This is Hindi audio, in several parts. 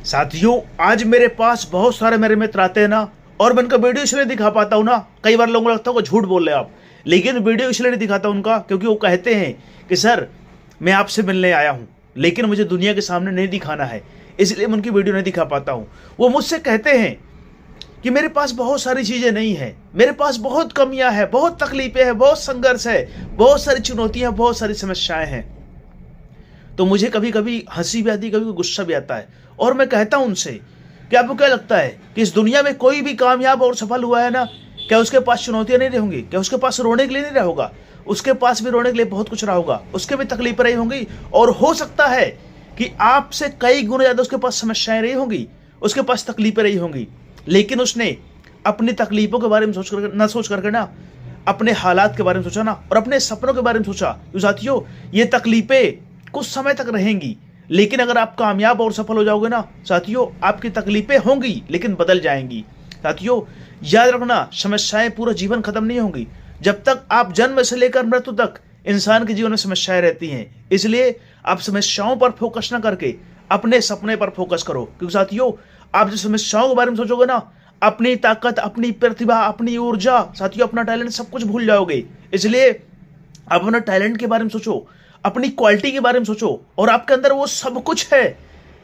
साथियों, आज मेरे पास बहुत सारे मेरे मित्र आते हैं ना, और मैं उनका वीडियो इसलिए दिखा पाता हूँ ना, कई बार लोगों को लगता है वो झूठ बोल रहे हैं आप, लेकिन वीडियो इसलिए नहीं दिखाता उनका क्योंकि वो कहते हैं कि सर मैं आपसे मिलने आया हूँ लेकिन मुझे दुनिया के सामने नहीं दिखाना है, इसलिए मैं उनकी वीडियो नहीं दिखा पाता हूँ। वो मुझसे कहते हैं कि मेरे पास बहुत सारी चीज़ें नहीं है, मेरे पास बहुत कमियां हैं, बहुत तकलीफें हैं, बहुत संघर्ष है, बहुत सारी चुनौतियां, बहुत सारी समस्याएं हैं। तो मुझे कभी कभी हंसी भी आती है, कभी गुस्सा भी आता है, और मैं कहता हूं उनसे कि आपको क्या लगता है कि इस दुनिया में कोई भी कामयाब और सफल हुआ है ना, क्या उसके पास चुनौतियां नहीं रहेंगी? क्या उसके पास रोने के लिए नहीं रहा होगा? उसके पास भी रोने के लिए बहुत कुछ रहा होगा, उसके भी तकलीफें रही होंगी, और हो सकता है कि आपसे कई गुना ज्यादा उसके पास समस्याएं रही होंगी, उसके पास तकलीफें रही होंगी, लेकिन उसने अपनी तकलीफों के बारे में सोच करके ना अपने हालात के बारे में सोचा ना, और अपने सपनों के बारे में सोचा। तो साथियों, ये तकलीफें कुछ समय तक रहेंगी, लेकिन अगर आप कामयाब और सफल हो जाओगे ना साथियों, आपकी तकलीफें होंगी लेकिन बदल जाएंगी। साथियों, याद रखना, समस्याएं पूरा जीवन खत्म नहीं होंगी। जब तक आप जन्म से लेकर मृत्यु तक इंसान के जीवन में समस्याएं रहती हैं, इसलिए आप समस्याओं पर फोकस ना करके अपने सपने पर फोकस करो, क्योंकि साथियों आप जो समस्याओं के बारे में सोचोगे ना, अपनी ताकत, अपनी प्रतिभा, अपनी ऊर्जा, साथियों अपना टैलेंट, सब कुछ भूल जाओगे। इसलिए आप अपना टैलेंट के बारे में सोचो, अपनी क्वालिटी के बारे में सोचो, और आपके अंदर वो सब कुछ है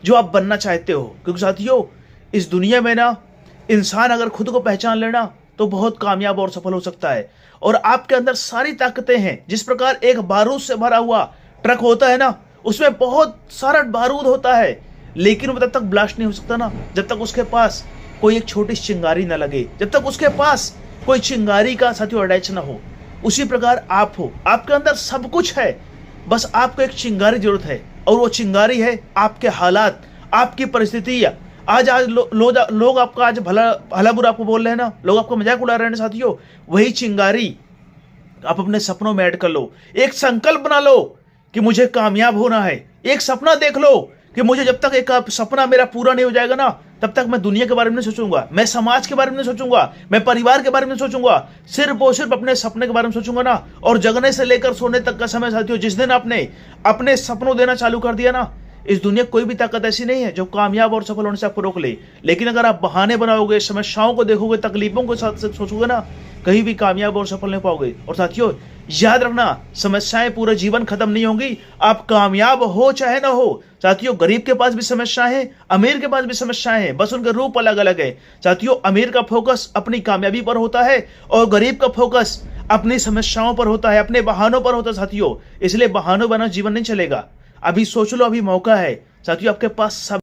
जो आप बनना चाहते हो। क्योंकि साथियों, इस दुनिया में ना इंसान अगर खुद को पहचान लेना तो बहुत कामयाब और सफल हो सकता है। और आपके अंदर सारी ताकतें हैं। जिस प्रकार एक बारूद से भरा हुआ ट्रक होता है ना, उसमें बहुत सारा बारूद होता है, लेकिन वो तब तक ब्लास्ट नहीं हो सकता ना जब तक उसके पास कोई एक छोटी चिंगारी ना लगे, जब तक उसके पास कोई चिंगारी का साथियों अटैच ना हो। उसी प्रकार आप हो, आपके अंदर सब कुछ है, बस आपको एक चिंगारी जरूरत है, और वो चिंगारी है आपके हालात, आपकी परिस्थितियां। आज लोग आपका आज भला बुरा आपको बोल रहे हैं ना, लोग आपको मजाक उड़ा रहे हैं साथियों, वही चिंगारी आप अपने सपनों में ऐड कर लो। एक संकल्प बना लो कि मुझे कामयाब होना है। एक सपना देख लो कि मुझे जब तक एक सपना मेरा पूरा नहीं हो जाएगा ना, तब तक मैं दुनिया के बारे में नहीं सोचूंगा, मैं समाज के बारे में नहीं सोचूंगा, मैं परिवार के बारे में सोचूंगा, सिर्फ और सिर्फ अपने सपने के बारे में सोचूंगा ना। और जगने से लेकर सोने तक का समय साथियों, जिस दिन आपने अपने सपनों देना चालू कर दिया ना, इस दुनिया कोई भी ताकत ऐसी नहीं है जो कामयाब और सफल होने से आपको रोक ले। लेकिन अगर आप बहाने बनाओगे, समस्याओं को देखोगे, तकलीफों को साथ सोचोगे ना, कहीं भी कामयाब और सफल नहीं पाओगे। और साथियों याद रखना, समस्याएं पूरा जीवन खत्म नहीं होंगी, आप कामयाब हो चाहे ना हो। साथियों, गरीब के पास भी समस्याएं हैं, अमीर के पास भी समस्याएं हैं, बस उनके रूप अलग अलग है। साथियों, अमीर का फोकस अपनी कामयाबी पर होता है, और गरीब का फोकस अपनी समस्याओं पर होता है, अपने बहानों पर होता है साथियों। इसलिए बहानों बना जीवन नहीं चलेगा। अभी सोच लो, अभी मौका है साथियों, आपके पास सब